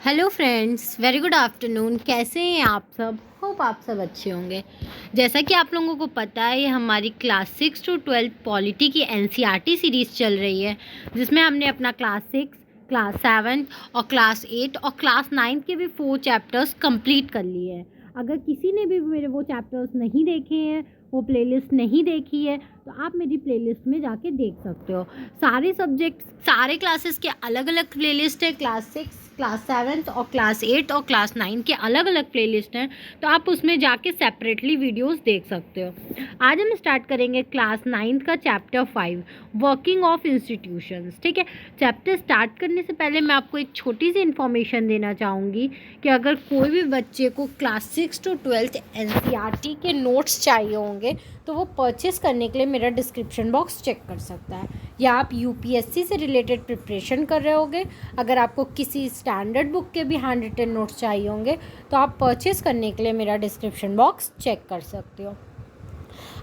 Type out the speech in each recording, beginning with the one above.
Hello friends, very good afternoon. कैसे हैं आप सब? होप आप सब अच्छे होंगे। जैसा कि आप लोगों को पता है, ये हमारी क्लास 6 टू 12 पॉलिटी की एनसीईआरटी सीरीज़ चल रही है, जिसमें हमने अपना क्लास 6, क्लास 7 और क्लास 8 और क्लास 9 के भी 4 चैप्टर्स कंप्लीट कर लिए हैं। अगर किसी ने भी मेरे वो चैप्टर्स नहीं देखे हैं, वो प्लेलिस्ट नहीं देखी है, तो आप मेरी प्लेलिस्ट में जाके देख सकते हो। सारे सब्जेक्ट, सारे क्लासेस के अलग अलग प्लेलिस्ट है। क्लास 6, क्लास 7 और क्लास 8 और क्लास 9 के अलग अलग प्लेलिस्ट हैं, तो आप उसमें जाके सेपरेटली वीडियोस देख सकते हो। आज हम स्टार्ट करेंगे क्लास 9 का चैप्टर 5, वर्किंग ऑफ इंस्टीट्यूशंस। ठीक है, चैप्टर स्टार्ट करने से पहले मैं आपको एक छोटी सी इन्फॉर्मेशन देना चाहूँगी कि अगर कोई भी बच्चे को क्लास 6 टू 12 एनसीईआरटी के नोट्स चाहिए होंगे, तो वो परचेस करने के लिए मेरा डिस्क्रिप्शन बॉक्स चेक कर सकता है। या आप यूपीएससी से रिलेटेड प्रिपरेशन कर रहे होंगे, अगर आपको किसी स्टैंडर्ड बुक के भी हैंड रिटन नोट्स चाहिए होंगे, तो आप परचेस करने के लिए मेरा डिस्क्रिप्शन बॉक्स चेक कर सकते हो।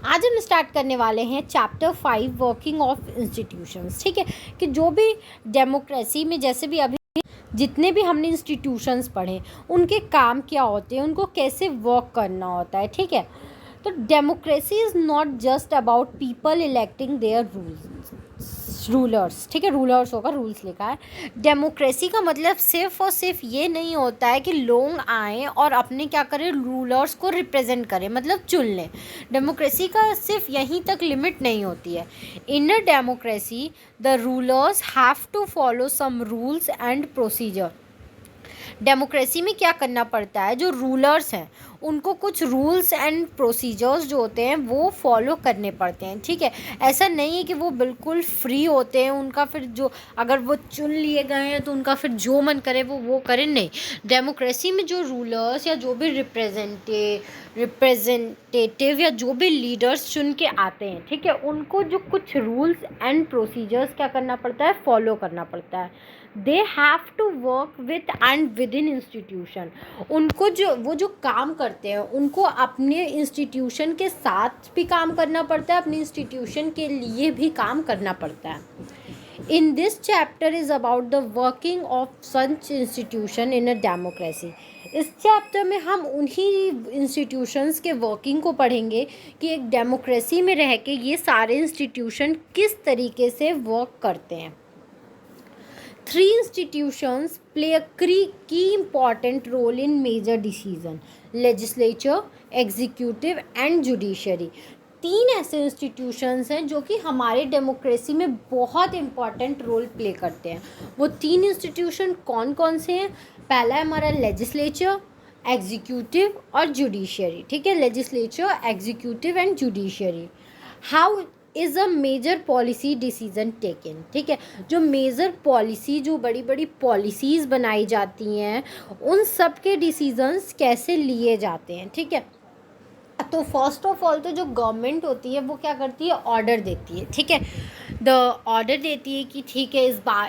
आज हम स्टार्ट करने वाले हैं चैप्टर 5, वर्किंग ऑफ इंस्टीट्यूशंस। ठीक है, कि जो भी डेमोक्रेसी में, जैसे भी अभी जितने भी हमने इंस्टीट्यूशंस पढ़े, उनके काम क्या होते हैं, उनको कैसे वर्क करना होता है। ठीक है, तो democracy is not just about people electing their rulers. ठीक है, रूलर्स होगा, रूल्स लिखा है। डेमोक्रेसी का मतलब सिर्फ और सिर्फ ये नहीं होता है कि लोग आएँ और अपने क्या करें, रूलर्स को रिप्रेजेंट करें, मतलब चुन लें। डेमोक्रेसी का सिर्फ यहीं तक लिमिट नहीं होती है। In a democracy the rulers have to follow some rules and procedure. Democracy में क्या करना पड़ता है, जो रूलर्स हैं उनको कुछ रूल्स एंड प्रोसीजर्स जो होते हैं वो फॉलो करने पड़ते हैं। ठीक है, ऐसा नहीं है कि वो बिल्कुल फ्री होते हैं, उनका फिर जो, अगर वो चुन लिए गए हैं तो उनका फिर जो मन करे वो करें, नहीं। डेमोक्रेसी में जो रूलर्स या जो भी रिप्रेजेंटेटिव या जो भी लीडर्स चुन के आते हैं, ठीक है, उनको जो कुछ रूल्स एंड प्रोसीजर्स क्या करना पड़ता है, फॉलो करना पड़ता है। They have to work with and within institution. उनको जो काम करते हैं, उनको अपने इंस्टीट्यूशन के साथ भी काम करना पड़ता है, अपने इंस्टीट्यूशन के लिए भी काम करना पड़ता है। In this chapter is about the working of such institution in a democracy. इस चैप्टर में हम उन्हीं इंस्टीट्यूशंस के वर्किंग को पढ़ेंगे कि एक डेमोक्रेसी में रह के ये सारे इंस्टीट्यूशन किस तरीके से वर्क करते हैं। Three institutions play a key important role in major decision: legislature, executive and judiciary। 3 ऐसे इंस्टीट्यूशंस हैं जो कि हमारे डेमोक्रेसी में बहुत इम्पॉर्टेंट रोल प्ले करते हैं। वो 3 इंस्टीट्यूशन कौन कौन से हैं? पहला है हमारा लेजिस्लेचर, एग्जीक्यूटिव और जुडिशरी। ठीक है, legislature, executive and judiciary. How is a major policy decision taken. ठीक है, जो मेजर पॉलिसी, जो बड़ी बड़ी पॉलिसीज़ बनाई जाती हैं, उन सब के डिसीजंस कैसे लिए जाते हैं। ठीक है, तो फर्स्ट ऑफ ऑल तो जो गवर्नमेंट होती है वो क्या करती है, ऑर्डर देती है। ठीक है, द ऑर्डर देती है कि ठीक है,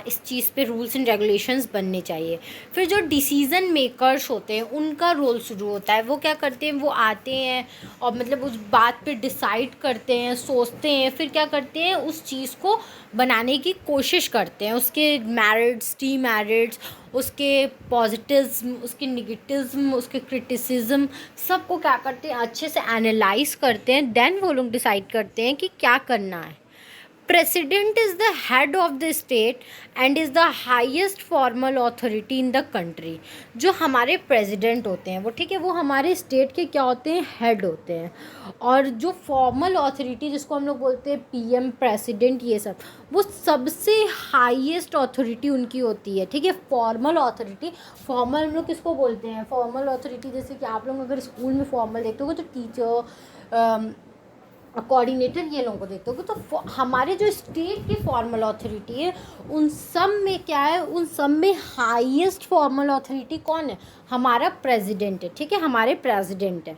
इस चीज़ पे रूल्स एंड रेगुलेशंस बनने चाहिए। फिर जो डिसीज़न मेकर्स होते हैं उनका रोल शुरू होता है। वो क्या करते हैं, वो आते हैं और मतलब उस बात पे डिसाइड करते हैं, सोचते हैं, फिर क्या करते हैं, उस चीज़ को बनाने की कोशिश करते हैं। उसके मेरिट्स, डीमेरिट्स, उसके पॉजिटिव्स, उसके निगेटिव्स, उसके क्रिटिसिज्म, सबको क्या करते हैं, अच्छे से एनालाइज करते हैं। देन वो लोग डिसाइड करते हैं कि क्या करना है। President is the head of the state and is the highest formal authority in the country. जो हमारे प्रेसिडेंट होते हैं वो, ठीक है, वो हमारे स्टेट के क्या होते हैं, हेड होते हैं। और जो फॉर्मल अथॉरिटी, जिसको हम लोग बोलते हैं पीएम, प्रेसिडेंट, ये सब, वो सबसे हाईएस्ट अथॉरिटी उनकी होती है। ठीक है, फॉर्मल अथॉरिटी। फॉर्मल हम लोग किसको बोलते हैं, फॉर्मल अथॉरिटी, जैसे कि आप लोग अगर स्कूल में फॉर्मल देखते हो तो टीचर, कोऑर्डिनेटर, ये लोगों को देखते हो। तो हमारे जो स्टेट की फॉर्मल अथॉरिटी है, उन सब में क्या है, उन सब में हाईएस्ट फॉर्मल अथॉरिटी कौन है, हमारा प्रेसिडेंट है। ठीक है, हमारे प्रेसिडेंट है।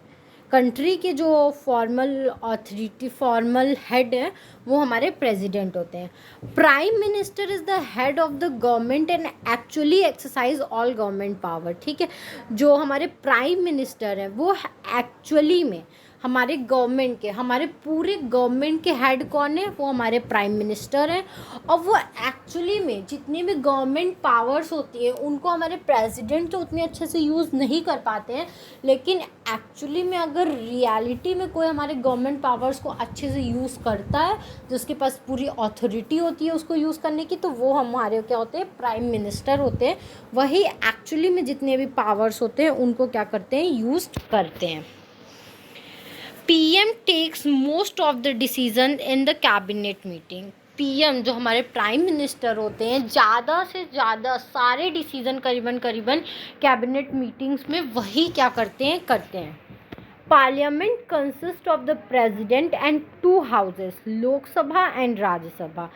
कंट्री के जो फॉर्मल अथॉरिटी, फॉर्मल हेड है, वो हमारे प्रेसिडेंट होते हैं। Prime minister is the head of the government and actually exercise all government power. ठीक है, जो हमारे प्राइम मिनिस्टर हैं वो एक्चुअली में हमारे गवर्नमेंट के, हमारे पूरे गवर्नमेंट के हेड कौन है? वो हमारे प्राइम मिनिस्टर हैं। और वो एक्चुअली में जितनी भी गवर्नमेंट पावर्स होती है उनको हमारे प्रेसिडेंट तो उतने अच्छे से यूज़ नहीं कर पाते हैं, लेकिन एक्चुअली में अगर रियलिटी में कोई हमारे गवर्नमेंट पावर्स को अच्छे से यूज़ करता है, जिसके पास पूरी अथॉरिटी होती है उसको यूज़ करने की, तो वो हमारे क्या होते हैं? प्राइम मिनिस्टर होते हैं। वही एक्चुअली में जितने भी पावर्स होते हैं उनको क्या करते हैं? यूज़ करते हैं। PM takes most of the decision in the cabinet meeting. PM जो हमारे प्राइम मिनिस्टर होते हैं, ज़्यादा से ज़्यादा सारे डिसीजन करीबन कैबिनेट मीटिंग्स में वही क्या करते हैं। Parliament consist of the president and 2 houses, Lok Sabha and Rajya Sabha.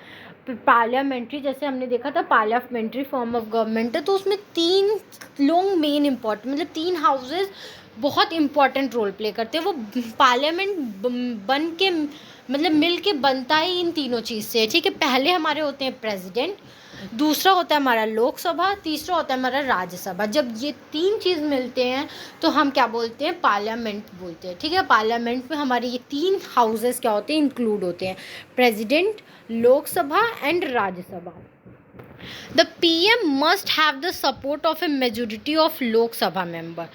Parliamentary, जैसे हमने देखा था पार्लियामेंट्री फॉर्म ऑफ गवर्नमेंट है, तो उसमें 3 लोग मेन इम्पॉर्टेंट, मतलब 3 हाउसेस बहुत इम्पॉर्टेंट रोल प्ले करते हैं। वो पार्लियामेंट बन के मतलब मिल के बनता ही इन तीनों चीज़ से, ठीक है। पहले हमारे होते हैं प्रेसिडेंट, दूसरा होता है हमारा लोकसभा, तीसरा होता है हमारा राज्यसभा। जब ये 3 चीज़ मिलते हैं तो हम क्या बोलते हैं? पार्लियामेंट बोलते हैं, ठीक है। पार्लियामेंट में हमारे ये 3 हाउसेस क्या होते हैं? इंक्लूड होते हैं, president, Lok Sabha and Rajya Sabha. The PM must have the support of A majority of Lok Sabha member.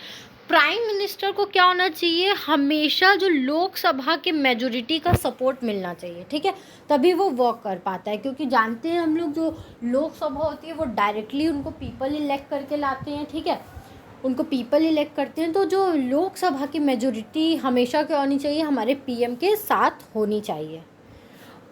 Prime minister को क्या होना चाहिए? हमेशा जो लोकसभा के मेजोरिटी का सपोर्ट मिलना चाहिए, ठीक है, तभी वो वर्क कर पाता है। क्योंकि जानते हैं हम लोग, जो लोकसभा होती है वो डायरेक्टली उनको पीपल इलेक्ट करके लाते हैं, ठीक है, उनको पीपल इलेक्ट करते हैं। तो जो लोकसभा की मेजोरिटी हमेशा क्या होनी चाहिए? हमारे पीएम के साथ होनी चाहिए।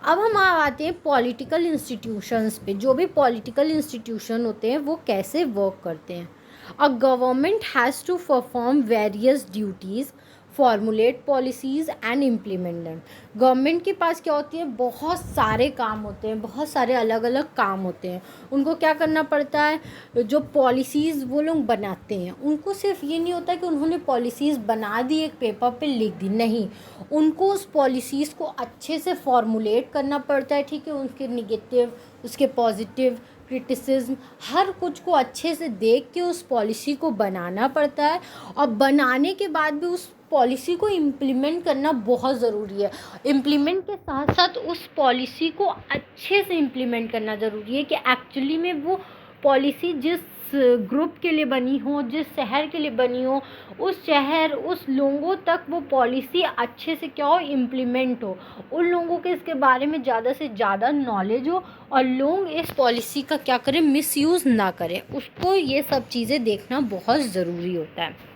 अब हम आते हैं पॉलिटिकल इंस्टीट्यूशंस पे। जो भी पॉलिटिकल इंस्टीट्यूशन होते हैं वो कैसे वर्क करते हैं। A government has to perform various duties, formulate policies and implement them. Government के पास क्या होती है? बहुत सारे काम होते हैं, बहुत सारे अलग अलग काम होते हैं। उनको क्या करना पड़ता है? जो पॉलिसीज़ वो लोग बनाते हैं, उनको सिर्फ ये नहीं होता कि उन्होंने पॉलिसीज़ बना दी, एक पेपर पे लिख दी, नहीं, उनको उस पॉलिसीज़ को अच्छे से फॉर्मुलेट करना पड़ता है, ठीक है। उनके निगेटिव, उसके पॉजिटिव, क्रिटिसिज्म, हर कुछ को अच्छे से देख के उस पॉलिसी को बनाना पड़ता है। और बनाने के बाद भी उस पॉलिसी को इम्प्लीमेंट करना बहुत ज़रूरी है। इम्प्लीमेंट के साथ साथ उस पॉलिसी को अच्छे से इम्प्लीमेंट करना ज़रूरी है कि एक्चुअली में वो पॉलिसी जिस ग्रुप के लिए बनी हो, जिस शहर के लिए बनी हो, उस शहर, उस लोगों तक वो पॉलिसी अच्छे से क्या हो? इम्प्लीमेंट हो, उन लोगों के इसके बारे में ज़्यादा से ज़्यादा नॉलेज हो और लोग इस पॉलिसी का क्या करें? मिसयूज़ ना करें। उसको ये सब चीज़ें देखना बहुत ज़रूरी होता है।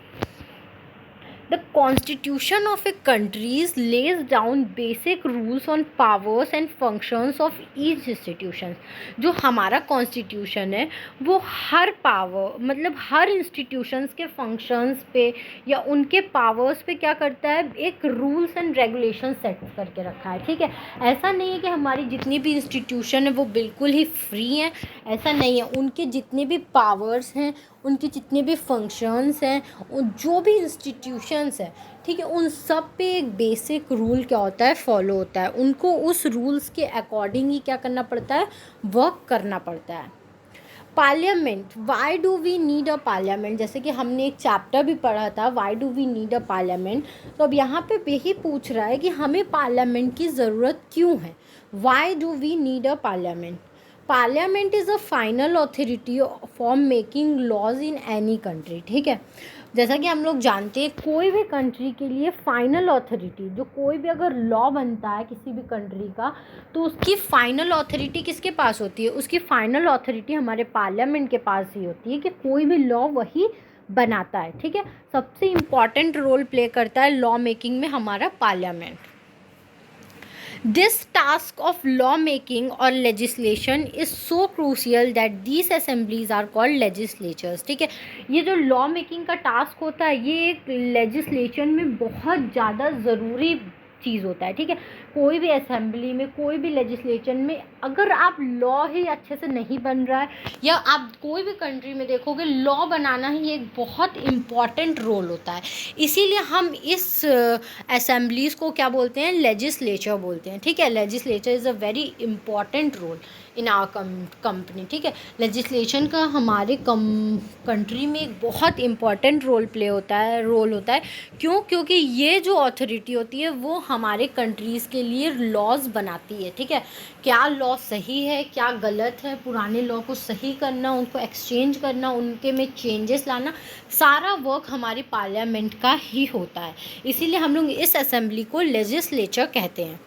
The constitution of a country lays down basic rules on powers and functions of each institution. जो हमारा कॉन्स्टिट्यूशन है वो हर पावर, मतलब हर इंस्टीट्यूशंस के फंक्शंस पे या उनके पावर्स पे क्या करता है? एक रूल्स एंड रेगुलेशन सेट करके रखा है, ठीक है। ऐसा नहीं है कि हमारी जितनी भी इंस्टीट्यूशन है वो बिल्कुल ही फ्री हैं, ऐसा नहीं है। उनके जितने भी पावर्स हैं, उनके जितने भी फंक्शंस हैं, जो भी इंस्टीट्यूशंस हैं, ठीक है, उन सब पे एक बेसिक रूल क्या होता है? फॉलो होता है। उनको उस रूल्स के अकॉर्डिंग ही क्या करना पड़ता है? वर्क करना पड़ता है। Parliament, why do we need a parliament? जैसे कि हमने एक चैप्टर भी पढ़ा था, why do we need a parliament. तो अब यहाँ पे यही पूछ रहा है कि हमें पार्लियामेंट की ज़रूरत क्यों है? Why do we need a parliament? Parliament is a final authority for making laws in any country, ठीक है। जैसा कि हम लोग जानते हैं, कोई भी कंट्री के लिए फाइनल अथॉरिटी, जो कोई भी अगर लॉ बनता है किसी भी कंट्री का, तो उसकी फाइनल अथॉरिटी किसके पास होती है? उसकी फाइनल अथॉरिटी हमारे पार्लियामेंट के पास ही होती है कि कोई भी लॉ वही बनाता है, ठीक है। सबसे इम्पॉर्टेंट रोल प्ले करता है लॉ मेकिंग में हमारा parliament. This task of lawmaking or legislation is so crucial that these assemblies are called legislatures, ठीक है। ये जो लॉ मेकिंग का टास्क होता है ये एक लेजिस्लेशन में बहुत ज़्यादा ज़रूरी चीज़ होता है, ठीक है। कोई भी असेंबली में, कोई भी लेजिस्लेशन में अगर आप लॉ ही अच्छे से नहीं बन रहा है, या आप कोई भी कंट्री में देखोगे लॉ बनाना ही एक बहुत इम्पॉर्टेंट रोल होता है। इसीलिए हम इस असेंबलीज़ को क्या बोलते हैं, लेजिस्लेचर बोलते हैं, ठीक है। Legislature is a very important role in our company, ठीक है। लेजिस्लेशन का हमारे कंट्री में एक बहुत इम्पॉर्टेंट रोल होता है। क्यों? क्योंकि ये जो अथॉरिटी होती है वो हमारे कंट्रीज़ के लिए लॉज बनाती है, ठीक है। क्या लॉ सही है, क्या गलत है, पुराने लॉ को सही करना, उनको एक्सचेंज करना, उनके में चेंजेस लाना, सारा वर्क हमारी पार्लियामेंट का ही होता है। इसीलिए हम लोग इस असेंबली को लेजिस्लेचर कहते हैं।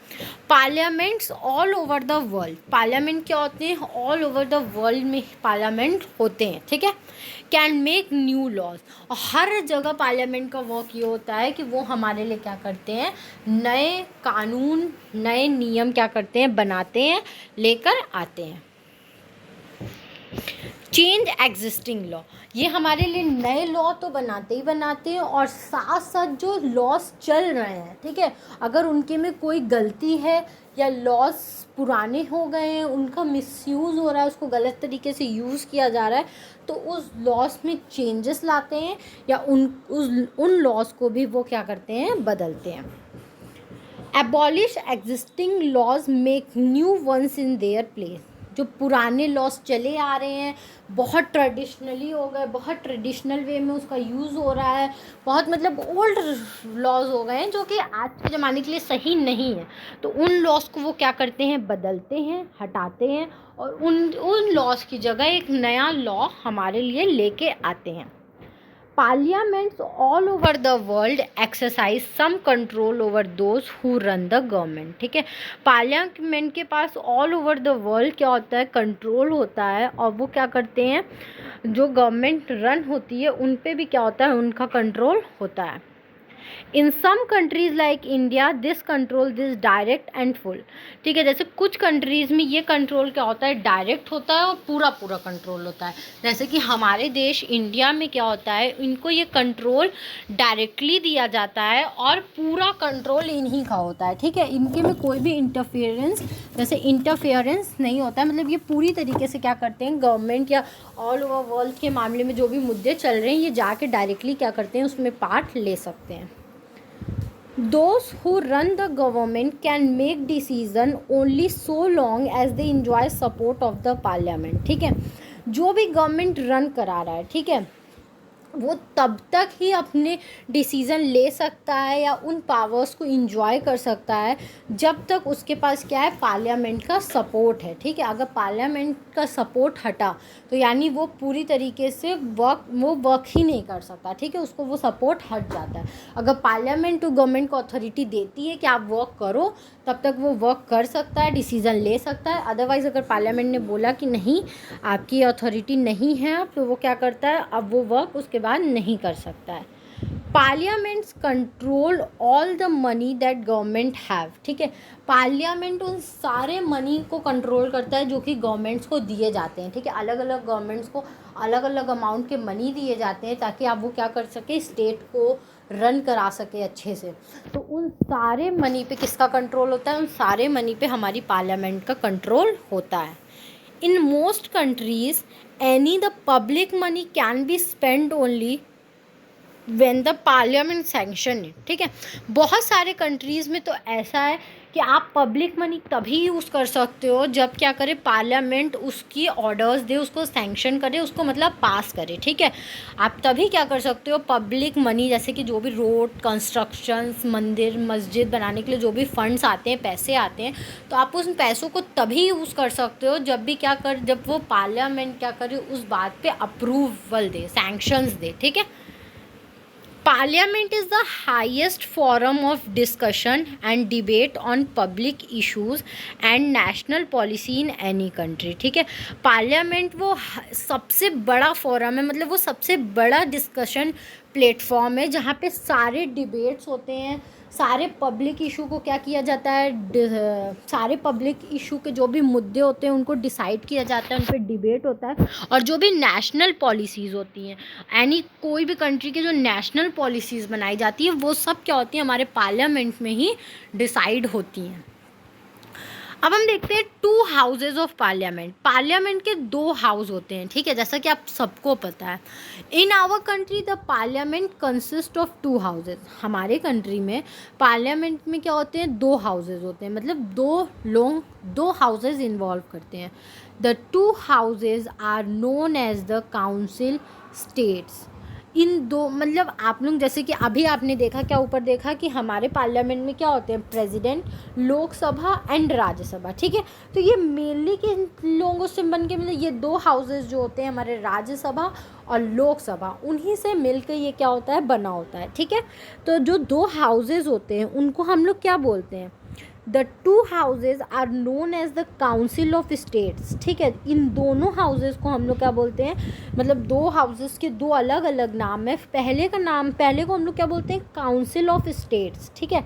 Parliaments all over the world, parliament क्या होते हैं, ऑल ओवर द वर्ल्ड में पार्लियामेंट होते हैं, ठीक है। कैन मेक न्यू लॉज, और हर जगह पार्लियामेंट का वर्क ये होता है कि वो हमारे लिए क्या करते हैं, नए कानून, नए नियम क्या करते हैं, बनाते हैं, लेकर आते हैं। चेंज एग्जिस्टिंग लॉ, ये हमारे लिए नए लॉ तो बनाते ही बनाते हैं, और साथ साथ जो लॉज चल रहे हैं, ठीक है, अगर उनके में कोई गलती है या लॉज पुराने हो गए हैं, उनका मिसयूज़ हो रहा है, उसको गलत तरीके से यूज़ किया जा रहा है, तो उस लॉज में चेंजेस लाते हैं, या उन लॉज को भी वो क्या करते हैं, बदलते हैं। Abolish existing laws, make new ones in their place, जो पुराने लॉज चले आ रहे हैं, बहुत ट्रेडिशनली हो गए, बहुत ट्रेडिशनल वे में उसका यूज़ हो रहा है, बहुत मतलब ओल्ड लॉज हो गए हैं जो कि आज के ज़माने के लिए सही नहीं है, तो उन लॉज को वो क्या करते हैं, बदलते हैं, हटाते हैं, और उन लॉज की जगह एक नया लॉ हमारे लिए लेके आते हैं। Parliaments all over the world exercise some control over those who run the government, ठीक है। पार्लियामेंट के पास ऑल ओवर द वर्ल्ड क्या होता है, कंट्रोल होता है, और वो क्या करते हैं, जो गवर्नमेंट रन होती है उन पे भी क्या होता है, उनका कंट्रोल होता है। In some countries like India this control this direct and full, ठीक है। जैसे कुछ कंट्रीज़ में ये कंट्रोल क्या होता है, डायरेक्ट होता है और पूरा कंट्रोल होता है। जैसे कि हमारे देश इंडिया में क्या होता है, इनको ये कंट्रोल डायरेक्टली दिया जाता है और पूरा कंट्रोल इन्हीं का होता है, ठीक है। इनके में कोई भी इंटरफेरेंस नहीं होता है, मतलब ये पूरी तरीके से क्या करते हैं, गवर्नमेंट या ऑल ओवर वर्ल्ड के मामले में जो भी मुद्दे चल रहे हैं, ये जाके डायरेक्टली क्या करते हैं, उसमें पार्ट ले सकते हैं। Those who run the government can make decision only so long as they enjoy support of the parliament, ठीक है। जो भी गवर्नमेंट रन करा रहा है, ठीक है, वो तब तक ही अपने डिसीज़न ले सकता है या उन पावर्स को इंजॉय कर सकता है जब तक उसके पास क्या है, पार्लियामेंट का सपोर्ट है, ठीक है। अगर पार्लियामेंट का सपोर्ट हटा तो यानी वो पूरी तरीके से वर्क ही नहीं कर सकता, ठीक है, उसको वो सपोर्ट हट जाता है। अगर पार्लियामेंट टू गवर्नमेंट को अथॉरिटी देती है कि आप वर्क करो, तब तक वो वर्क कर सकता है, डिसीज़न ले सकता है। अदरवाइज़ अगर पार्लियामेंट ने बोला कि नहीं, आपकी अथॉरिटी नहीं है, तो वो क्या करता है, अब वो वर्क उसके बाद नहीं कर सकता है। Parliaments control all the money that government have, ठीक है। पार्लियामेंट उन सारे मनी को कंट्रोल करता है जो कि गवर्नमेंट्स को दिए जाते हैं, ठीक है। अलग अलग गवर्नमेंट्स को अलग अलग अमाउंट के मनी दिए जाते हैं ताकि आप वो क्या कर सके, स्टेट को रन करा सके अच्छे से। तो उन सारे मनी पे किसका कंट्रोल होता है, उन सारे मनी पे हमारी पार्लियामेंट का कंट्रोल होता है। In most countries any the public money can be spend only when the parliament sanction है, ठीक है। बहुत सारे कंट्रीज़ में तो ऐसा है कि आप पब्लिक मनी तभी यूज़ कर सकते हो जब क्या करे, पार्लियामेंट उसकी ऑर्डर्स दे, उसको सैंक्शन करे, उसको मतलब पास करे, ठीक है। आप तभी क्या कर सकते हो, पब्लिक मनी, जैसे कि जो भी रोड कंस्ट्रक्शंस, मंदिर मस्जिद बनाने के लिए जो भी फंड्स आते हैं, पैसे आते हैं, तो आप उन पैसों को तभी यूज़ कर सकते हो जब वो पार्लियामेंट क्या करे, उस बात पे अप्रूवल दे, सैंक्शंस दे, ठीक है। Parliament is the highest forum of discussion and debate on public issues and national policy in any country, ठीक है। पार्लियामेंट वो सबसे बड़ा फोरम है, मतलब वो सबसे बड़ा डिस्कशन प्लेटफॉर्म है जहाँ पे सारे डिबेट्स होते हैं, सारे पब्लिक इशू को क्या किया जाता है, सारे पब्लिक इशू के जो भी मुद्दे होते हैं उनको डिसाइड किया जाता है, उन पर डिबेट होता है। और जो भी नेशनल पॉलिसीज़ होती हैं, कोई भी कंट्री के जो नेशनल पॉलिसीज़ बनाई जाती है, वो सब क्या होती हैं, हमारे पार्लियामेंट में ही डिसाइड होती हैं। अब हम देखते हैं to houses of parliament. Parliament के दो हाउस होते हैं, ठीक है, जैसा कि आप सबको पता है। In our country the parliament consist of two houses. हमारे कंट्री में पार्लियामेंट में क्या होते हैं, दो हाउसेज होते हैं, मतलब दो लोग दो हाउसेज इन्वॉल्व करते हैं। The two houses are known as the council states. इन दो मतलब आप लोग जैसे कि अभी आपने देखा, क्या ऊपर देखा कि हमारे पार्लियामेंट में क्या होते हैं, प्रेसिडेंट, लोकसभा एंड राज्यसभा, ठीक है। तो ये मेनली किन लोगों से बन के, मतलब ये दो हाउसेज जो होते हैं हमारे राज्यसभा और लोकसभा, उन्हीं से मिलकर ये क्या होता है, बना होता है, ठीक है। तो जो दो हाउसेज होते हैं उनको हम लोग क्या बोलते हैं, the two houses are known as the council of states, ठीक है। इन दोनों हाउसेज को हम लोग क्या बोलते हैं, मतलब दो हाउसेज के दो अलग अलग नाम है। पहले को हम लोग क्या बोलते हैं, काउंसिल ऑफ स्टेट्स, ठीक है,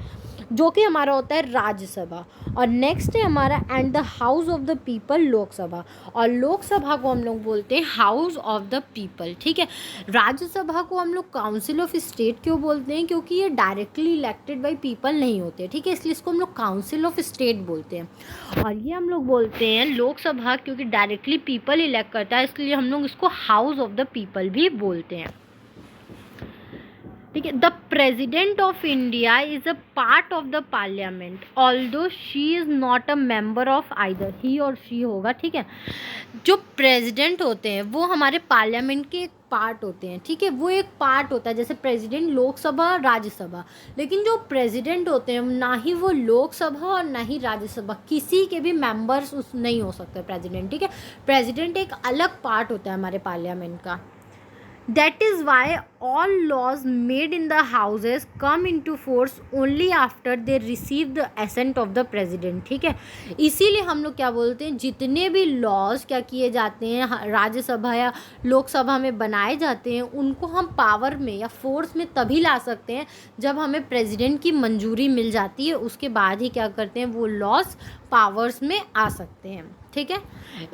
जो कि हमारा होता है राज्यसभा। और नेक्स्ट है हमारा and the house of the people, Lok Sabha. और लोकसभा को हम लोग बोलते हैं हाउस ऑफ द पीपल, ठीक है। राज्यसभा को हम लोग काउंसिल ऑफ स्टेट क्यों बोलते हैं, क्योंकि ये डायरेक्टली इलेक्टेड बाय पीपल नहीं होते, ठीक है, इसलिए इसको हम लोग काउंसिल ऑफ स्टेट बोलते हैं। और ये हम लोग बोलते हैं लोकसभा क्योंकि डायरेक्टली पीपल इलेक्ट करता है, इसलिए हम लोग इसको हाउस ऑफ द पीपल भी बोलते हैं, ठीक है। The president of India is a part of the parliament although she is not a member of either, he or she होगा, ठीक है। जो प्रेसिडेंट होते हैं वो हमारे पार्लियामेंट के एक पार्ट होते हैं, ठीक है, वो एक पार्ट होता है, जैसे प्रेसिडेंट, लोकसभा, राज्यसभा। लेकिन जो प्रेसिडेंट होते हैं ना ही वो लोकसभा और ना ही राज्यसभा, किसी के भी मेंबर्स उस नहीं हो सकते प्रेसिडेंट, ठीक है। प्रेसिडेंट एक अलग पार्ट होता है हमारे पार्लियामेंट का। That is why all laws made in the houses come into force only after they receive the assent of the president, ठीक है। इसीलिए हम लोग क्या बोलते हैं, जितने भी लॉज क्या किए जाते हैं राज्यसभा या लोकसभा में बनाए जाते हैं, उनको हम पावर में या फोर्स में तभी ला सकते हैं जब हमें प्रेसिडेंट की मंजूरी मिल जाती है, उसके बाद ही क्या करते हैं वो लॉज पावर्स में आ सकते हैं, ठीक है।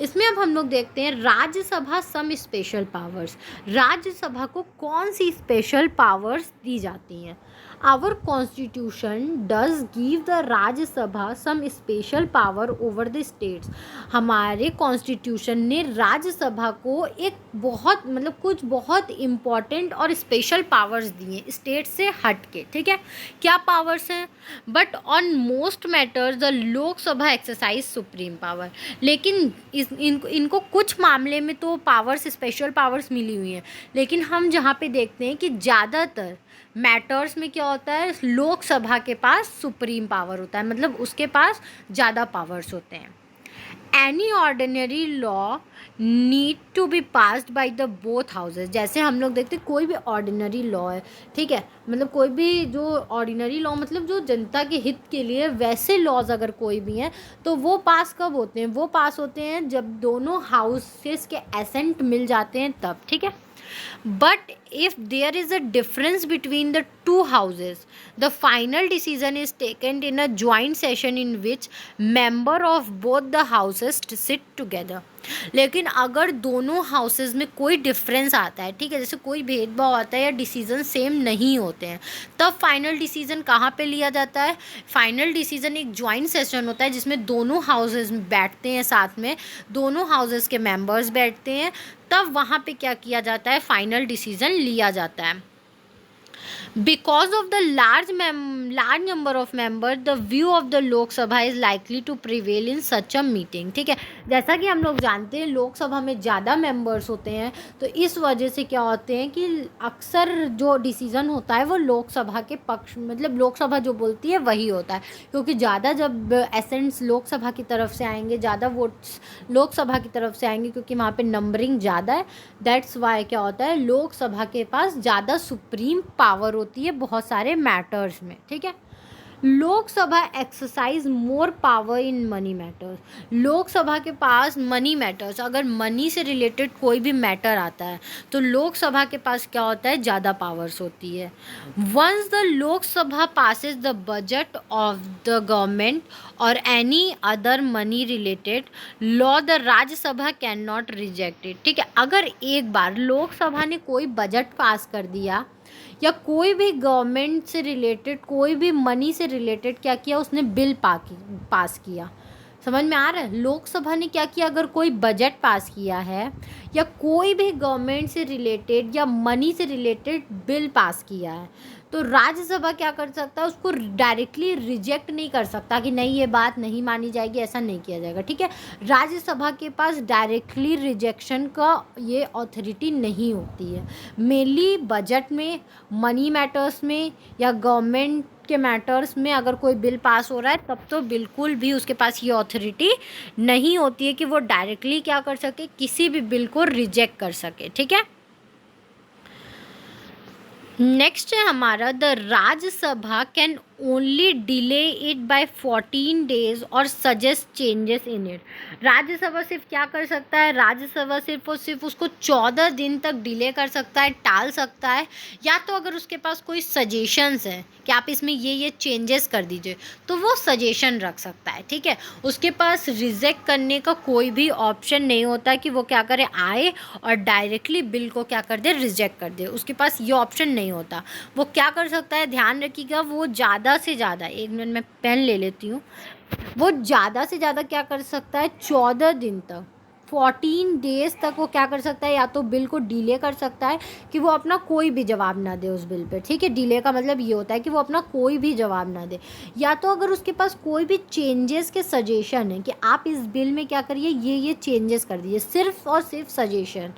इसमें अब हम लोग देखते हैं Rajya Sabha some special powers. Rajya Sabha को कौन सी स्पेशल पावर्स दी जाती हैं। Our constitution does give the Rajya Sabha some special power over the states. हमारे कॉन्स्टिट्यूशन ने राज्यसभा को एक बहुत मतलब कुछ बहुत इम्पॉर्टेंट और स्पेशल पावर्स दिए हैं स्टेट से हट के, ठीक है। क्या पावर्स हैं, but on most matters the Lok Sabha exercise supreme power. लेकिन इनको कुछ मामले में तो पावर्स, स्पेशल पावर्स मिली हुई हैं, लेकिन हम जहाँ पे देखते हैं कि ज़्यादातर मैटर्स में क्या होता है, लोकसभा के पास सुप्रीम पावर होता है, मतलब उसके पास ज़्यादा पावर्स होते हैं। Any ordinary law need to be passed by the both houses. जैसे हम लोग देखते हैं कोई भी ऑर्डिनरी लॉ है, ठीक है, मतलब कोई भी जो ऑर्डिनरी लॉ मतलब जो जनता के हित के लिए, वैसे लॉज अगर कोई भी हैं तो वो पास कब होते हैं, वो पास होते हैं जब दोनों हाउसेस के एसेंट मिल जाते हैं तब, ठीक है। But if there is a difference between the two houses, the final decision is taken in a joint session in which member of both the houses sit together. लेकिन अगर दोनों हाउसेज में कोई डिफरेंस आता है, ठीक है, जैसे कोई भेदभाव आता है या डिसीजन सेम नहीं होते हैं, तब फाइनल डिसीजन कहाँ पे लिया जाता है। फाइनल डिसीजन एक जॉइंट सेशन होता है जिसमें दोनों हाउसेज बैठते हैं साथ में, दोनों हाउसेज के मेंबर्स बैठते हैं, तब वहाँ पे क्या किया जाता है, फाइनल डिसीजन लिया जाता है। Because of the large number of members, the view of the लोक सभा is likely to prevail in such a meeting, ठीक है। जैसा कि हम लोग जानते हैं लोकसभा में ज़्यादा मेंबर्स होते हैं, तो इस वजह से क्या होते हैं कि अक्सर जो डिसीज़न होता है वो लोकसभा के पक्ष, मतलब लोकसभा जो बोलती है वही होता है, क्योंकि ज़्यादा जब एसेंट्स लोकसभा की तरफ से आएंगे, ज़्यादा वोट्स लोकसभा की तरफ से आएंगे, क्योंकि वहाँ पे नंबरिंग ज़्यादा है, दैट्स वाई क्या होता है लोकसभा के पास ज़्यादा सुप्रीम पावर होती है बहुत सारे मैटर्स में, ठीक है। Lok Sabha exercise more power in money matters. Lok Sabha के पास मनी मैटर्स, अगर मनी से रिलेटेड कोई भी मैटर आता है तो लोकसभा के पास क्या होता है, ज़्यादा पावर्स होती है। Once the Lok Sabha passes the budget of the government और any other money related law, the Rajya Sabha can not reject it, ठीक है। अगर एक बार लोकसभा ने कोई बजट पास कर दिया या कोई भी गवर्नमेंट से रिलेटेड, कोई भी मनी से रिलेटेड क्या किया, उसने बिल पास किया, समझ में आ रहा है? लोकसभा ने क्या किया, अगर कोई बजट पास किया है या कोई भी गवर्नमेंट से रिलेटेड या मनी से रिलेटेड बिल पास किया है, तो राज्यसभा क्या कर सकता है, उसको डायरेक्टली रिजेक्ट नहीं कर सकता कि नहीं ये बात नहीं मानी जाएगी, ऐसा नहीं किया जाएगा, ठीक है। राज्यसभा के पास डायरेक्टली रिजेक्शन का ये अथॉरिटी नहीं होती है। मेनली बजट में, मनी मैटर्स में या गवर्नमेंट के मैटर्स में अगर कोई बिल पास हो रहा है तब तो बिल्कुल भी उसके पास ये अथॉरिटी नहीं होती है कि वो डायरेक्टली क्या कर सके, किसी भी बिल को रिजेक्ट कर सके, ठीक है। नेक्स्ट है हमारा, the Rajya Sabha can only delay it by 14 days और suggest changes in it. Rajya Sabha सिर्फ क्या कर सकता है, राज्यसभा सिर्फ और सिर्फ उसको 14 दिन तक डिले कर सकता है, टाल सकता है, या तो अगर उसके पास कोई सजेशंस है कि आप इसमें ये चेंजेस कर दीजिए तो वो सजेशन रख सकता है, ठीक है। उसके पास रिजेक्ट करने का कोई भी ऑप्शन नहीं होता कि वो क्या करे, आए और डायरेक्टली बिल को क्या कर दे, रिजेक्ट कर दे, उसके पास ये ऑप्शन नहीं होता। वो क्या कर सकता है, ध्यान रखिएगा, वो ज़्यादा से ज़्यादा, एक मिनट मैं पेन ले लेती हूँ, वो ज़्यादा से ज़्यादा क्या कर सकता है, 14 दिन तक, 14 डेज तक वो क्या कर सकता है, या तो बिल को डिले कर सकता है कि वो अपना कोई भी जवाब ना दे उस बिल पे, ठीक है। डिले का मतलब ये होता है कि वो अपना कोई भी जवाब ना दे, या तो अगर उसके पास कोई भी चेंजेस के सजेशन है कि आप इस बिल में क्या करिए, ये चेंजेस कर दीजिए, सिर्फ और सिर्फ सजेशन,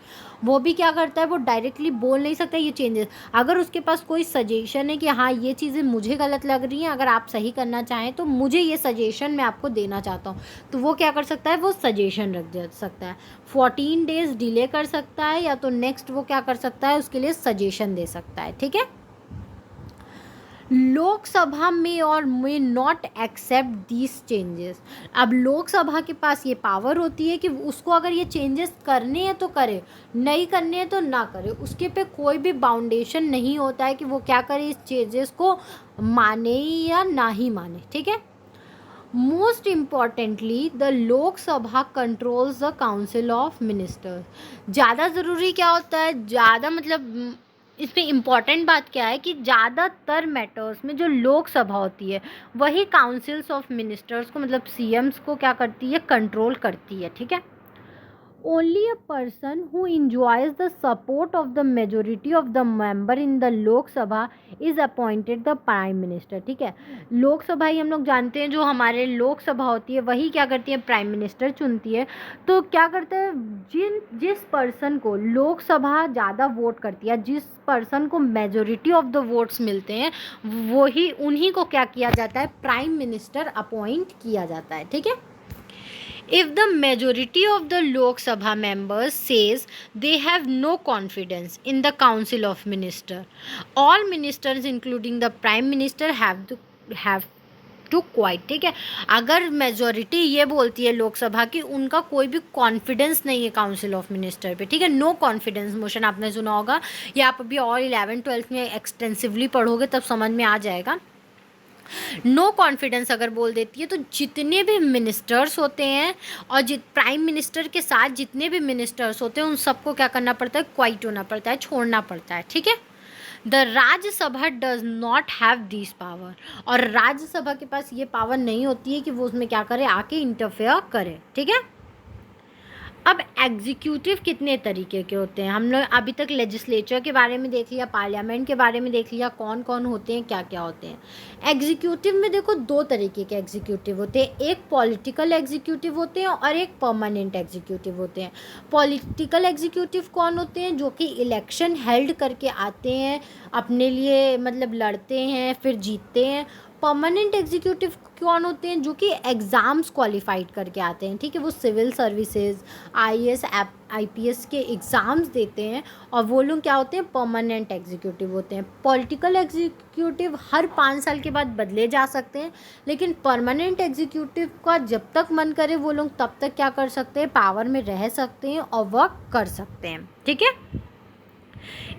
वो भी क्या करता है, वो डायरेक्टली बोल नहीं सकता ये चेंजेस। अगर उसके पास कोई सजेशन है कि हाँ ये चीज़ें मुझे गलत लग रही हैं, अगर आप सही करना चाहें तो मुझे ये सजेशन मैं आपको देना चाहता हूँ, तो वो क्या कर सकता है, वो सजेशन रख दे सकता है। 14 डेज डिले कर सकता है, या तो नेक्स्ट वो क्या कर सकता है, उसके लिए सजेशन दे सकता है, ठीक है। लोकसभा में और may not accept these changes. अब लोकसभा के पास ये पावर होती है कि उसको अगर ये चेंजेस करने हैं तो करे, नहीं करने हैं तो ना करे, उसके पे कोई भी बाउंडेशन नहीं होता है कि वो क्या करे, इस चेंजेस को माने या ना ही माने, ठीक है। Most importantly the Lok Sabha controls the council of ministers. ज़्यादा ज़रूरी क्या होता है, ज़्यादा मतलब इसमें इम्पॉर्टेंट बात क्या है कि ज़्यादातर मैटर्स में जो लोकसभा होती है वही काउंसिल्स ऑफ मिनिस्टर्स को, मतलब सीएम्स को क्या करती है, कंट्रोल करती है, ठीक है। Only a person who enjoys the support of the majority of the member in the Lok Sabha is appointed the Prime Minister, ठीक है। लोकसभा ही हम लोग जानते हैं, जो हमारे लोकसभा होती है वही क्या करती है, प्राइम मिनिस्टर चुनती है। तो क्या करता है, जिस पर्सन को लोकसभा ज़्यादा वोट करती है, जिस पर्सन को मेजोरिटी ऑफ द वोट्स मिलते हैं, वही उन्हीं को क्या किया जाता है, प्राइम मिनिस्टर अपॉइंट किया जाता है, ठीक है। If the majority of the Lok Sabha members says they have no confidence in the Council of Ministers, all ministers including the Prime Minister have to quit, ठीक है। अगर मेजोरिटी ये बोलती है लोकसभा की उनका कोई भी कॉन्फिडेंस नहीं है काउंसिल ऑफ मिनिस्टर पे, ठीक है, नो कॉन्फिडेंस मोशन आपने सुना होगा, या आप अभी और 11th-12th में एक्सटेंसिवली पढ़ोगे तब समझ में आ जाएगा। नो कॉन्फिडेंस अगर बोल देती है तो जितने भी मिनिस्टर्स होते हैं और प्राइम मिनिस्टर के साथ जितने भी मिनिस्टर्स होते हैं उन सबको क्या करना पड़ता है, क्वाइट होना पड़ता है, छोड़ना पड़ता है, ठीक है। The Rajya Sabha does not have this power, और राज्यसभा के पास ये पावर नहीं होती है कि वो उसमें क्या करे, आके इंटरफेयर करे, ठीक है। अब एग्जीक्यूटिव कितने तरीके के होते हैं, हम लोग अभी तक लेजिस्लेचर के बारे में देख लिया, पार्लियामेंट के बारे में देख लिया, कौन कौन होते हैं, क्या क्या होते हैं। एग्जीक्यूटिव में देखो 2 तरीके के एग्जीक्यूटिव होते हैं, एक पॉलिटिकल एग्जीक्यूटिव होते हैं और एक परमानेंट एग्जीक्यूटिव होते हैं। पॉलिटिकल एग्जीक्यूटिव कौन होते हैं, जो कि इलेक्शन हेल्ड करके आते हैं, अपने लिए मतलब लड़ते हैं, फिर जीतते हैं। परमानेंट एग्जीक्यूटिव कौन होते हैं, जो कि एग्ज़ाम्स क्वालिफाइड करके आते हैं, ठीक है, वो सिविल सर्विसेज, आईएएस, आईपीएस के एग्ज़ाम्स देते हैं, और वो लोग क्या होते हैं, परमानेंट एग्जीक्यूटिव होते हैं। पॉलिटिकल एग्जीक्यूटिव हर 5 साल के बाद बदले जा सकते हैं, लेकिन परमानेंट एग्जीक्यूटिव का जब तक मन करे वो लोग तब तक क्या कर सकते हैं, पावर में रह सकते हैं और वर्क कर सकते हैं, ठीक है।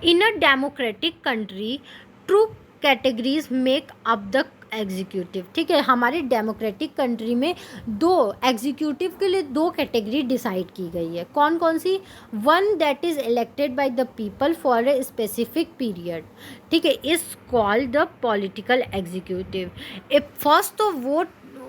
In a democratic country true categories make up the executive, ठीक है। हमारी डेमोक्रेटिक कंट्री में 2 एग्जीक्यूटिव के लिए 2 कैटेगरी डिसाइड की गई है, कौन कौन सी, one that is elected by the people for a specific period, ठीक है, is called the political executive. First तो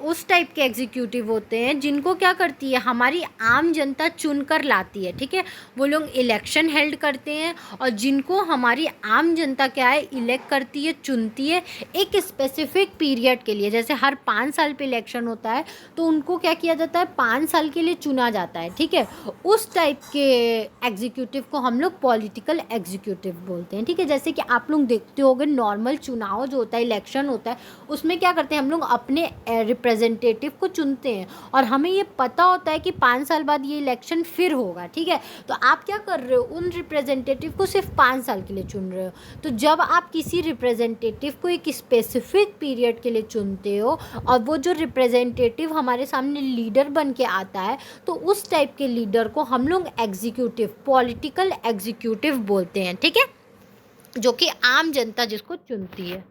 उस टाइप के एग्जीक्यूटिव होते हैं जिनको क्या करती है हमारी आम जनता चुन कर लाती है, ठीक है। वो लोग इलेक्शन हेल्ड करते हैं और जिनको हमारी आम जनता क्या है इलेक्ट करती है, चुनती है एक स्पेसिफिक पीरियड के लिए। जैसे हर 5 साल पे इलेक्शन होता है तो उनको क्या किया जाता है 5 साल के लिए चुना जाता है, ठीक है। उस टाइप के एग्जीक्यूटिव को हम लोग पॉलिटिकल एग्जीक्यूटिव बोलते हैं, ठीक है। जैसे कि आप लोग देखते होंगे नॉर्मल चुनाव जो होता है, इलेक्शन होता है, उसमें क्या करते हैं हम लोग अपने रिप्रेजेंटेटिव को चुनते हैं और हमें ये पता होता है कि 5 साल बाद ये इलेक्शन फिर होगा, ठीक है। तो आप क्या कर रहे हो उन रिप्रेजेंटेटिव को सिर्फ 5 साल के लिए चुन रहे हो। तो जब आप किसी रिप्रेजेंटेटिव को एक स्पेसिफिक पीरियड के लिए चुनते हो और वो जो रिप्रेजेंटेटिव हमारे सामने लीडर बन के आता है तो उस टाइप के लीडर को हम लोग एग्जीक्यूटिव, पॉलिटिकल एग्जीक्यूटिव बोलते हैं, ठीक है, जो कि आम जनता जिसको चुनती है।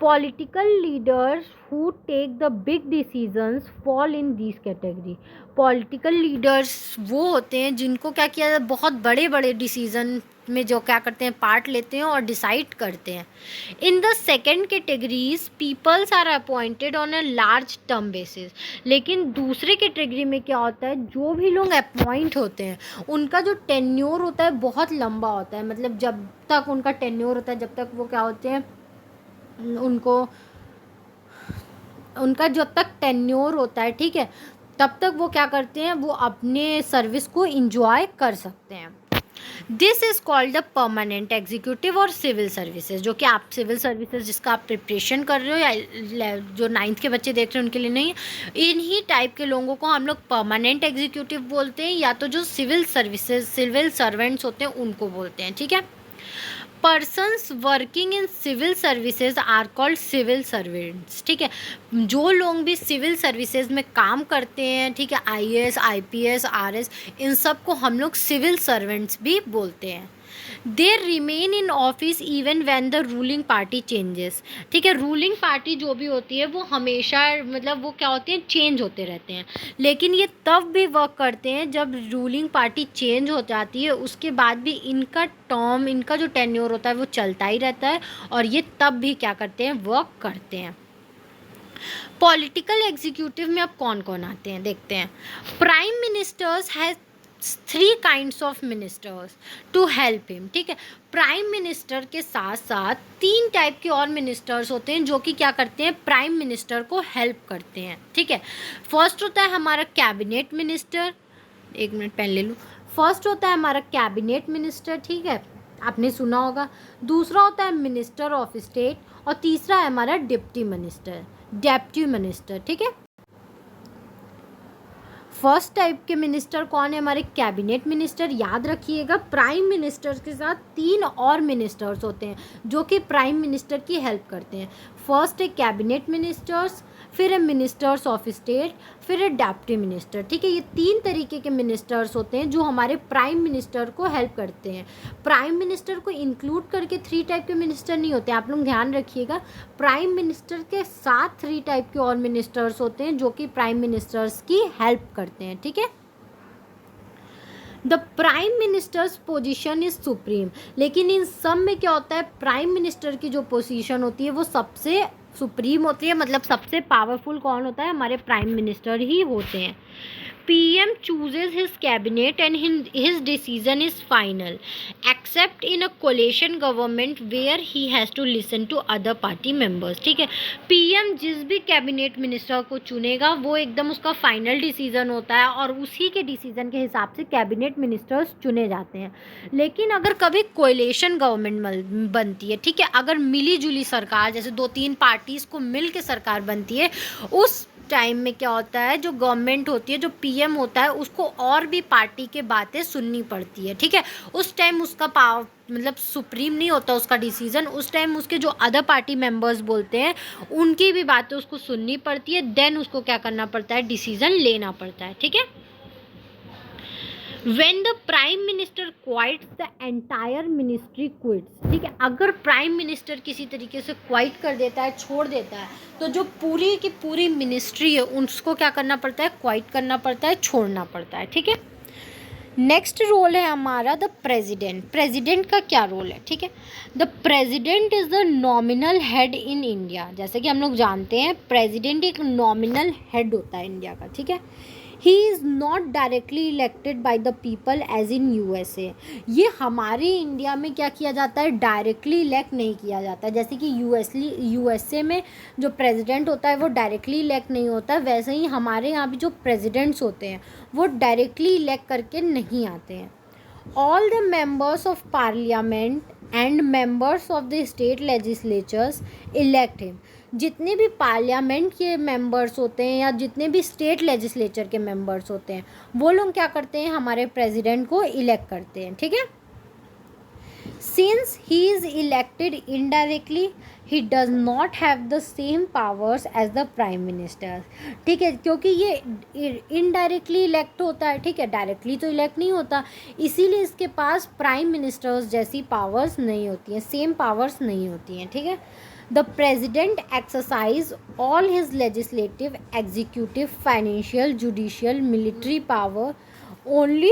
Political leaders who take the big decisions fall in this category. Political leaders वो होते हैं जिनको क्या किया जाता है बहुत बड़े बड़े डिसीजन में जो क्या करते हैं पार्ट लेते हैं और डिसाइड करते हैं। In the second categories peoples are appointed on a large term basis. लेकिन दूसरे कैटेगरी में क्या होता है जो भी लोग अपॉइंट होते हैं उनका जो टेन्योर होता है बहुत लंबा होता है। मतलब जब तक उनका टेन्योर होता है, जब तक वो क्या होते हैं उनका जब तक टेन्योर होता है, ठीक है, तब तक वो क्या करते हैं वो अपने सर्विस को इंजॉय कर सकते हैं। This is called the permanent executive और सिविल सर्विसेज। जो कि आप सिविल सर्विसेज जिसका आप प्रिपरेशन कर रहे हो या जो 9th के बच्चे देख रहे हैं उनके लिए नहीं, इन्हीं टाइप के लोगों को हम लोग परमानेंट एग्जीक्यूटिव बोलते हैं या तो जो सिविल सर्विसेज सिविल सर्वेंट्स होते हैं उनको बोलते हैं, ठीक है। Persons working in civil services are called civil servants, ठीक है। जो लोग भी सिविल सर्विसेज में काम करते हैं, ठीक है, IAS IPS RS, इन सब को हम लोग सिविल सर्वेंट्स भी बोलते हैं। They remain in office even when the ruling party changes, ठीक है। रूलिंग पार्टी जो भी होती है वो हमेशा मतलब वो क्या होते हैं चेंज होते रहते हैं, लेकिन ये तब भी वर्क करते हैं जब रूलिंग पार्टी चेंज हो जाती है, उसके बाद भी इनका टर्म, इनका जो टेन्योर होता है वो चलता ही रहता है और ये तब भी क्या करते हैं वर्क करते हैं। पॉलिटिकल एग्जीक्यूटिव में अब कौन कौन आते हैं देखते हैं। Prime ministers has 3 kinds of ministers to help him, ठीक है। प्राइम मिनिस्टर के साथ साथ 3 टाइप के और मिनिस्टर्स होते हैं जो कि क्या करते हैं प्राइम मिनिस्टर को हेल्प करते हैं, ठीक है। फर्स्ट होता है हमारा कैबिनेट मिनिस्टर, 1 मिनट पेन ले लूँ। फर्स्ट होता है हमारा कैबिनेट मिनिस्टर, ठीक है, आपने सुना होगा। दूसरा होता है मिनिस्टर ऑफ स्टेट और तीसरा है हमारा डिप्टी मिनिस्टर, ठीक है। फर्स्ट टाइप के मिनिस्टर कौन है हमारे कैबिनेट मिनिस्टर। याद रखिएगा प्राइम मिनिस्टर के साथ 3 और मिनिस्टर्स होते हैं जो कि प्राइम मिनिस्टर की हेल्प करते हैं। फर्स्ट है कैबिनेट मिनिस्टर्स, फिर है मिनिस्टर्स ऑफ स्टेट, फिर है डेप्टी मिनिस्टर, ठीक है। ये 3 तरीके के मिनिस्टर्स होते हैं जो हमारे प्राइम मिनिस्टर को हेल्प करते हैं। प्राइम मिनिस्टर को इंक्लूड करके 3 टाइप के मिनिस्टर नहीं होते, आप लोग ध्यान रखिएगा। प्राइम मिनिस्टर के साथ 3 टाइप के और मिनिस्टर्स होते हैं जो कि प्राइम मिनिस्टर्स की हेल्प करते हैं, ठीक है। The prime ministers position is supreme. लेकिन इन सब में क्या होता है प्राइम मिनिस्टर की जो पोजीशन होती है वो सबसे सुप्रीम होती है, मतलब सबसे पावरफुल कौन होता है हमारे प्राइम मिनिस्टर ही होते हैं। PM chooses his cabinet and his decision is final except in a coalition government where he has to listen to other party members, ठीक है। PM जिस भी कैबिनेट मिनिस्टर को चुनेगा वो एकदम उसका फाइनल डिसीजन होता है और उसी के डिसीजन के हिसाब से कैबिनेट मिनिस्टर्स चुने जाते हैं। लेकिन अगर कभी कोएलिशन गवर्नमेंट बनती है, ठीक है, अगर मिली जुली सरकार जैसे 2-3 पार्टीज़ को मिल के सरकार बनती है, उस टाइम में क्या होता है जो गवर्नमेंट होती है, जो PM होता है, उसको और भी पार्टी के बातें सुननी पड़ती है, ठीक है। उस टाइम उसका पावर मतलब सुप्रीम नहीं होता उसका डिसीजन, उस टाइम उसके जो अदर पार्टी मेंबर्स बोलते हैं उनकी भी बातें उसको सुननी पड़ती है, देन उसको क्या करना पड़ता है डिसीजन लेना पड़ता है, ठीक है। When the prime minister quits the entire ministry quits, ठीक है। अगर प्राइम मिनिस्टर किसी तरीके से क्वाइट कर देता है, छोड़ देता है, तो जो पूरी की पूरी मिनिस्ट्री है उसको क्या करना पड़ता है क्वाइट करना पड़ता है, छोड़ना पड़ता है, ठीक है। नेक्स्ट रोल है हमारा द प्रेसिडेंट। प्रेसिडेंट का क्या रोल है, ठीक है। The president is the nominal head in India. जैसे कि हम लोग जानते हैं प्रेसिडेंट एक नॉमिनल हेड होता है इंडिया का, ठीक है। He is not directly elected by the people as in USA. ये हमारे इंडिया में क्या किया जाता है, डायरेक्टली इलेक्ट नहीं किया जाता। जैसे कि यूएसए में जो प्रेसिडेंट होता है वो डायरेक्टली इलेक्ट नहीं होता, वैसे ही हमारे यहाँ भी जो प्रेसिडेंट्स होते हैं वो डायरेक्टली इलेक्ट करके नहीं आते हैं। All the members of parliament and members of the state legislatures elect him. जितने भी पार्लियामेंट के मेंबर्स होते हैं या जितने भी स्टेट लेजिस्लेचर के मेंबर्स होते हैं वो लोग क्या करते हैं, हमारे प्रेसिडेंट को इलेक्ट करते हैं, ठीक है। Since he is elected indirectly, he does not have the same powers as the prime minister। ठीक है, क्योंकि ये इनडायरेक्टली इलेक्ट होता है, ठीक है, डायरेक्टली तो इलेक्ट नहीं होता, इसीलिए इसके पास प्राइम मिनिस्टर्स जैसी पावर्स नहीं होती हैं, सेम पावर्स नहीं होती हैं, ठीक है। The president exercise all his legislative, executive, financial, judicial, military power only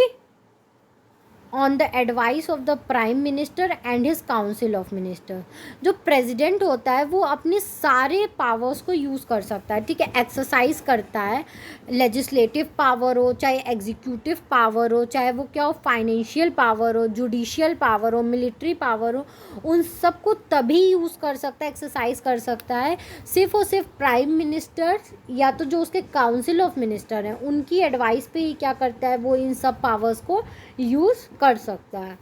on the advice of the prime minister and his council of minister. जो प्रेसिडेंट होता है वो अपने सारे पावर्स को यूज़ कर सकता है, ठीक है, एक्सरसाइज करता है। लेजिस्लेटिव पावर हो, चाहे एग्जीक्यूटिव पावर हो, चाहे वो क्या हो, फाइनेंशियल पावर हो, जुडिशियल पावर हो, मिलिट्री पावर हो, उन सबको तभी यूज़ कर सकता है, एक्सरसाइज कर सकता है सिर्फ और सिर्फ प्राइम मिनिस्टर या तो जो उसके काउंसिल ऑफ मिनिस्टर हैं उनकी एडवाइस पे ही क्या करता है, वो इन सब पावर्स को यूज़ कर सकता है।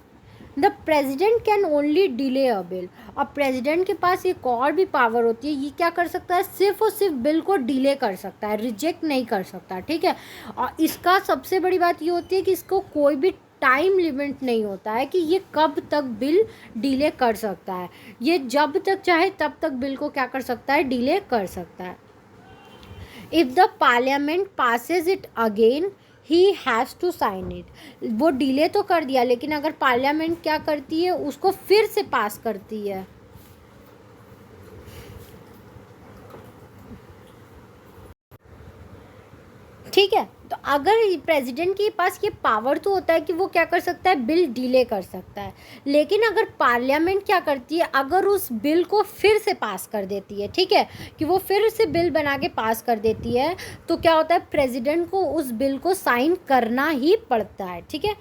The president can only delay a bill. और प्रेजिडेंट के पास एक और भी पावर होती है, ये क्या कर सकता है, सिर्फ और सिर्फ बिल को डिले कर सकता है, रिजेक्ट नहीं कर सकता, ठीक है। और इसका सबसे बड़ी बात ये होती है कि इसको कोई भी टाइम लिमिट नहीं होता है कि ये कब तक बिल डिले कर सकता है, ये जब तक चाहे तब तक बिल को क्या कर सकता है, डिले कर सकता है। If the parliament passes it again he has to sign it. वो डिले तो कर दिया, लेकिन अगर पार्लियामेंट क्या करती है, उसको फिर से पास करती है। ठीक है, तो अगर प्रेसिडेंट के पास ये पावर तो होता है कि वो क्या कर सकता है, बिल डिले कर सकता है, लेकिन अगर पार्लियामेंट क्या करती है, अगर उस बिल को फिर से पास कर देती है, ठीक है, कि वो फिर से बिल बना के पास कर देती है, तो क्या होता है, प्रेसिडेंट को उस बिल को साइन करना ही पड़ता है, ठीक है।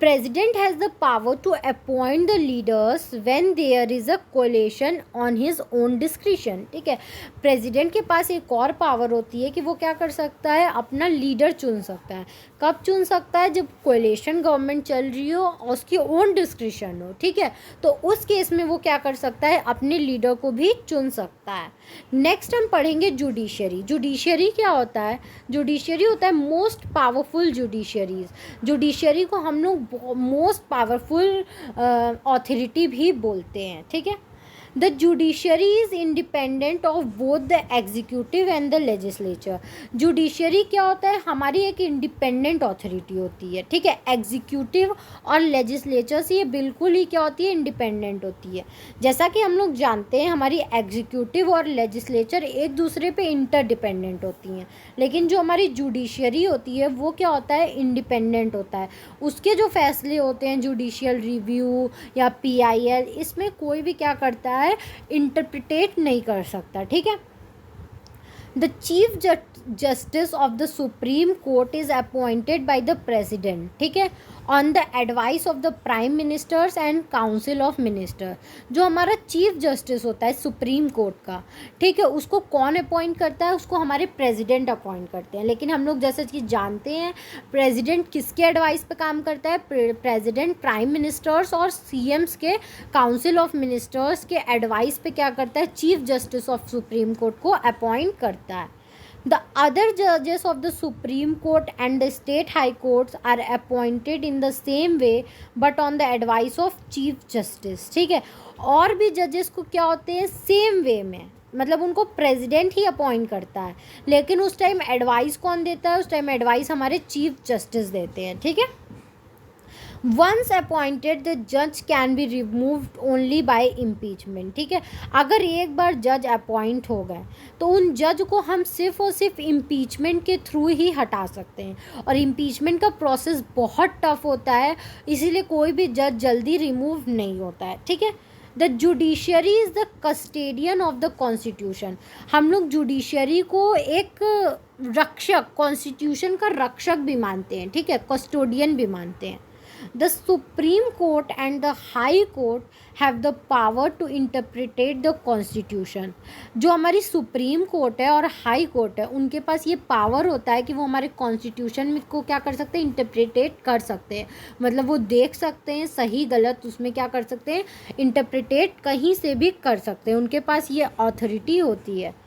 President has the power to appoint the leaders when there is a coalition on his own discretion। ठीक है, प्रेसिडेंट के पास एक और पावर होती है कि वो क्या कर सकता है, अपना लीडर चुन सकता है। कब चुन सकता है, जब कोलिशन गवर्नमेंट चल रही हो और उसकी ओन डिस्क्रिशन हो, ठीक है, तो उस केस में वो क्या कर सकता है, अपने लीडर को भी चुन सकता है। नेक्स्ट हम पढ़ेंगे जुडिशरी। जुडिशरी क्या होता है, जुडिशरी होता है मोस्ट पावरफुल जुडिशरीज। जुडिशरी को हम लोग मोस्ट पावरफुल ऑथोरिटी भी बोलते हैं, ठीक है। The judiciary is independent of both the executive and the legislature. Judiciary क्या होता है, हमारी एक इंडिपेंडेंट ऑथोरिटी होती है, ठीक है। एग्जीक्यूटिव और लेजिस्लेचर से ये बिल्कुल ही क्या होती है, इंडिपेंडेंट होती है। जैसा कि हम लोग जानते हैं हमारी एग्जीक्यूटिव और लेजिस्लेचर एक दूसरे पे इंटरडिपेंडेंट होती हैं, लेकिन जो हमारी जुडिशरी होती है वो क्या होता है, इंडिपेंडेंट होता है। उसके जो फैसले होते हैं, जुडिशियल रिव्यू या PIL, इसमें कोई भी क्या करता है, इंटरप्रिटेट नहीं कर सकता, ठीक है। The chief justice of the Supreme court is appointed by the president, ठीक है, on the advice of the prime ministers and council of minister. जो हमारा चीफ जस्टिस होता है सुप्रीम कोर्ट का, ठीक है, उसको कौन अपॉइंट करता है, उसको हमारे प्रेसिडेंट अपॉइंट करते हैं। लेकिन हम लोग जैसे कि जानते हैं प्रेसिडेंट किसके एडवाइस पे काम करता है, प्रेसिडेंट प्राइम मिनिस्टर्स और CMs के काउंसिल ऑफ मिनिस्टर्स के एडवाइस पे क्या करता है, chief justice of supreme court को अपॉइंट करता है। The other judges of the Supreme Court and the state high courts are appointed in the same way but on the advice of Chief Justice। ठीक है, और भी जजेस को क्या होते हैं, सेम वे में, मतलब उनको प्रेसिडेंट ही अपॉइंट करता है, लेकिन उस टाइम एडवाइस कौन देता है, उस टाइम एडवाइस हमारे चीफ जस्टिस देते हैं, ठीक है। वंस अपॉइंटेड द जज can be removed only by impeachment, ठीक है। अगर एक बार जज अपॉइंट हो गए तो उन जज को हम सिर्फ और सिर्फ इम्पीचमेंट के थ्रू ही हटा सकते हैं, और इम्पीचमेंट का प्रोसेस बहुत टफ होता है, इसीलिए कोई भी जज जल्दी रिमूव नहीं होता है, ठीक है। The judiciary is the custodian of the constitution. हम लोग जुडिशरी को एक रक्षक, कॉन्स्टिट्यूशन का रक्षक भी मानते हैं, ठीक है, कस्टोडियन भी मानते हैं। The Supreme Court and the High Court have the power to interpret the constitution. जो हमारी सुप्रीम कोर्ट है और हाई कोर्ट है, उनके पास ये पावर होता है कि वो हमारे कॉन्स्टिट्यूशन को क्या कर सकते हैं, इंटरप्रिटेट कर सकते हैं। मतलब वो देख सकते हैं सही गलत, उसमें क्या कर सकते हैं, इंटरप्रिटेट कहीं से भी कर सकते हैं, उनके पास ये अथॉरिटी होती है।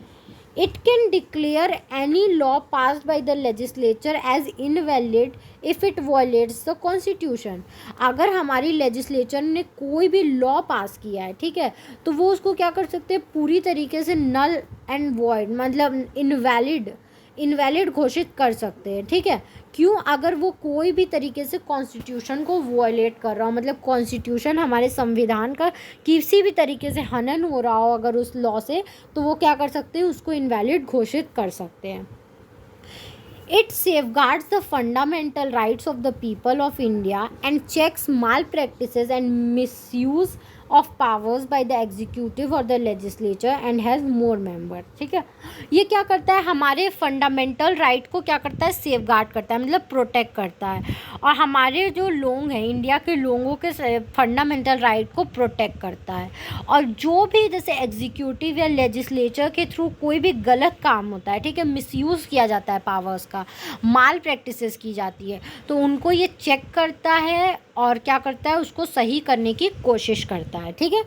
It can declare any law passed by the legislature as invalid if it violates the constitution। अगर हमारी लेजिस्लेचर ने कोई भी लॉ पास किया है, ठीक है, तो वो उसको क्या कर सकते हैं, पूरी तरीके से नल एंड वॉइड, मतलब इनवैलिड घोषित कर सकते हैं, ठीक है। क्यों? अगर वो कोई भी तरीके से कॉन्स्टिट्यूशन को वॉयलेट कर रहा हो, मतलब कॉन्स्टिट्यूशन हमारे संविधान का किसी भी तरीके से हनन हो रहा हो अगर उस लॉ से, तो वो क्या कर सकते हैं, उसको इनवैलिड घोषित कर सकते हैं। It safeguards the fundamental rights of the people of India and checks malpractices and misuse of powers by the executive or the legislature and has more members, ठीक है। ये क्या करता है, हमारे फंडामेंटल राइट को क्या करता है, सेफगार्ड करता है, मतलब प्रोटेक्ट करता है, और हमारे जो लोग हैं, इंडिया के लोगों के फंडामेंटल राइट को प्रोटेक्ट करता है। और जो भी जैसे एग्जीक्यूटिव या लेजिस्लेचर के थ्रू कोई भी गलत काम होता है, ठीक है, मिसयूज़ किया जाता है पावर्स का, माल प्रैक्टिसेस की जाती है, तो उनको ये चेक करता है और क्या करता है, उसको सही करने की कोशिश करता है, ठीक है।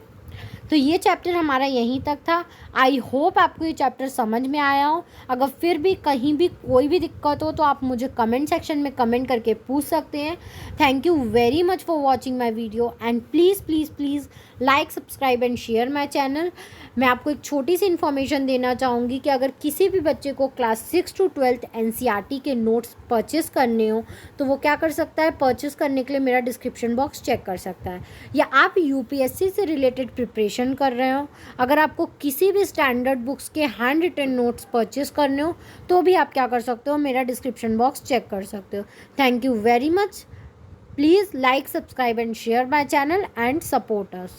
तो ये चैप्टर हमारा यहीं तक था। आई होप आपको ये चैप्टर समझ में आया हो। अगर फिर भी कहीं भी कोई भी दिक्कत हो तो आप मुझे कमेंट सेक्शन में कमेंट करके पूछ सकते हैं। Thank you very much for watching my video and please please please like, subscribe and share my channel. मैं आपको एक छोटी सी इन्फॉर्मेशन देना चाहूँगी कि अगर किसी भी बच्चे को क्लास 6 to 12 NCERT के नोट्स परचेस करने हो तो वो क्या कर सकता है, परचेस करने के लिए मेरा डिस्क्रिप्शन बॉक्स चेक कर सकता है। या आप UPSC से रिलेटेड प्रिपरेशन कर रहे हो, अगर आपको किसी भी स्टैंडर्ड बुक्स के हैंड रिटन नोट्स परचेस करने हो तो भी आप क्या कर सकते हो, मेरा डिस्क्रिप्शन बॉक्स चेक कर सकते हो। Thank you very much. Please like, subscribe and share my channel and support us.